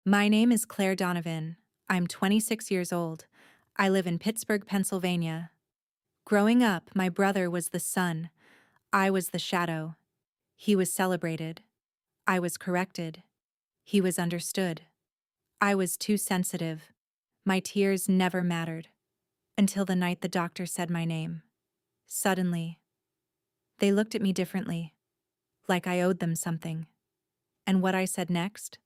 My name is Claire Donovan. I'm 26 years old. I live in Pittsburgh, Pennsylvania. Growing up, my brother was the sun. I was the shadow. He was celebrated. I was corrected. He was understood. I was too sensitive. My tears never mattered. Until the night the doctor said my name. Suddenly, they looked at me differently, like I owed them something. And what I said next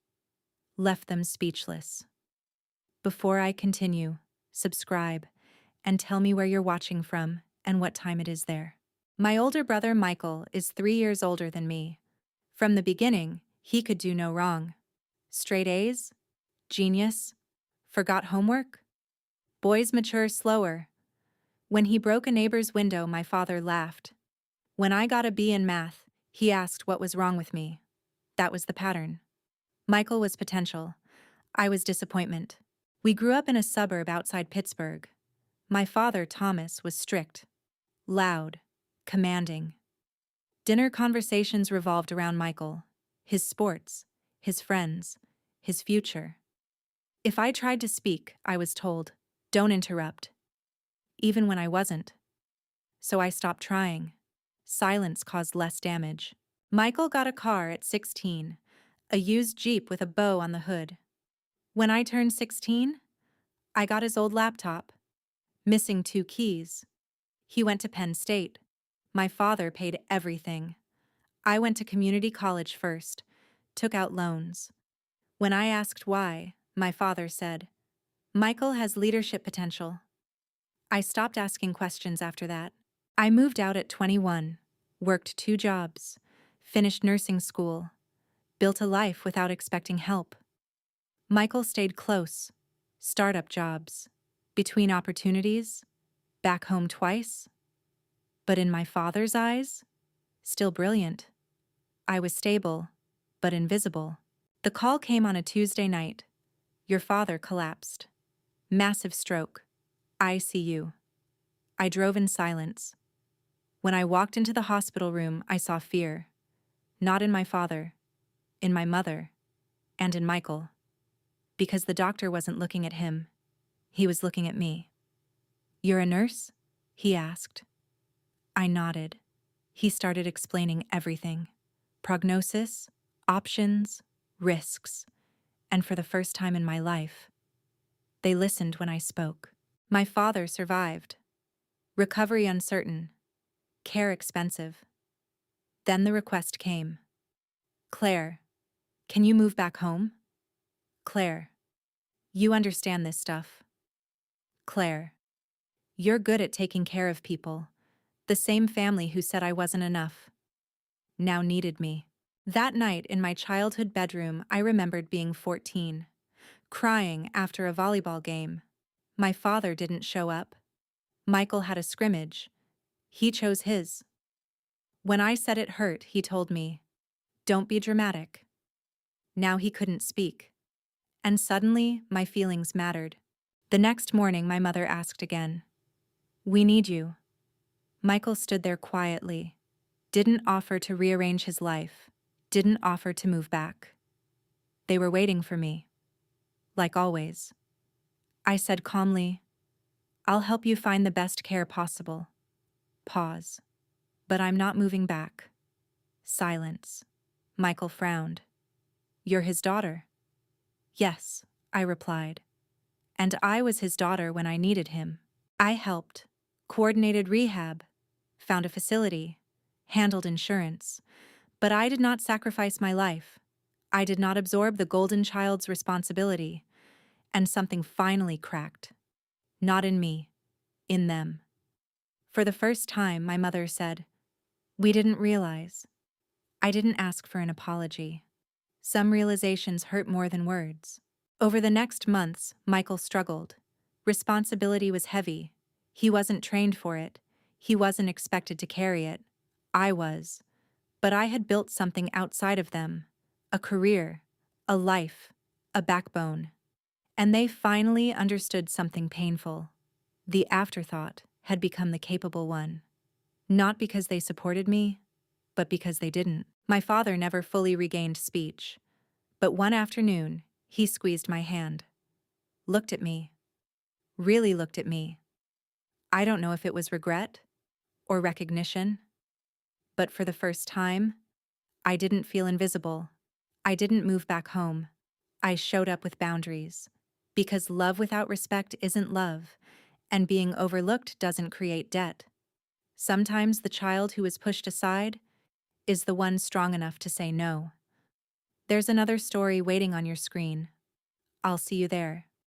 left them speechless. Before I continue, subscribe and tell me where you're watching from and what time it is there. My older brother Michael is 3 years older than me. From the beginning, he could do no wrong. Straight A's? Genius? Forgot homework? Boys mature slower. When he broke a neighbor's window, my father laughed. When I got a B in math, he asked what was wrong with me. That was the pattern. Michael was potential. I was disappointment. We grew up in a suburb outside Pittsburgh. My father, Thomas, was strict, loud, commanding. Dinner conversations revolved around Michael, his sports, his friends, his future. If I tried to speak, I was told, "Don't interrupt," even when I wasn't. So I stopped trying. Silence caused less damage. Michael got a car at 16, a used Jeep with a bow on the hood. When I turned 16, I got his old laptop, missing 2 keys. He went to Penn State. My father paid everything. I went to community college first, took out loans. When I asked why, my father said, "Michael has leadership potential." I stopped asking questions after that. I moved out at 21, worked 2 jobs, finished nursing school, built a life without expecting help. Michael stayed close, startup jobs, between opportunities, back home twice. But in my father's eyes, still brilliant. I was stable, but invisible. The call came on a Tuesday night. Your father collapsed. Massive stroke. ICU. I drove in silence. When I walked into the hospital room, I saw fear. Not in my father, in my mother, and in Michael. Because the doctor wasn't looking at him. He was looking at me. "You're a nurse?" he asked. I nodded. He started explaining everything. Prognosis, options, risks. And for the first time in my life, they listened when I spoke. My father survived. Recovery uncertain. Care expensive. Then the request came. "Claire, can you move back home? Claire, you understand this stuff. Claire, you're good at taking care of people. The same family who said I wasn't enough now needed me." That night in my childhood bedroom, I remembered being 14, crying after a volleyball game. My father didn't show up. Michael had a scrimmage. He chose his. When I said it hurt, he told me, "Don't be dramatic." Now he couldn't speak. And suddenly, my feelings mattered. The next morning, my mother asked again, "We need you." Michael stood there quietly, didn't offer to rearrange his life, didn't offer to move back. They were waiting for me. Like always. I said calmly, "I'll help you find the best care possible." Pause. "But I'm not moving back." Silence. Michael frowned. "You're his daughter." "Yes," I replied. And I was his daughter when I needed him. I helped, coordinated rehab, found a facility, handled insurance. But I did not sacrifice my life. I did not absorb the golden child's responsibility. And something finally cracked. Not in me, in them. For the first time, my mother said, "We didn't realize." I didn't ask for an apology. Some realizations hurt more than words. Over the next months, Michael struggled. Responsibility was heavy. He wasn't trained for it. He wasn't expected to carry it. I was. But I had built something outside of them. A career, a life, a backbone. And they finally understood something painful. The afterthought had become the capable one. Not because they supported me, but because they didn't. My father never fully regained speech. But one afternoon, He squeezed my hand. Looked at me. Really looked at me. I don't know if it was regret or recognition, but for the first time, I didn't feel invisible. I didn't move back home. I showed up with boundaries. Because love without respect isn't love, and being overlooked doesn't create debt. Sometimes the child who is pushed aside is the one strong enough to say no. There's another story waiting on your screen. I'll see you there.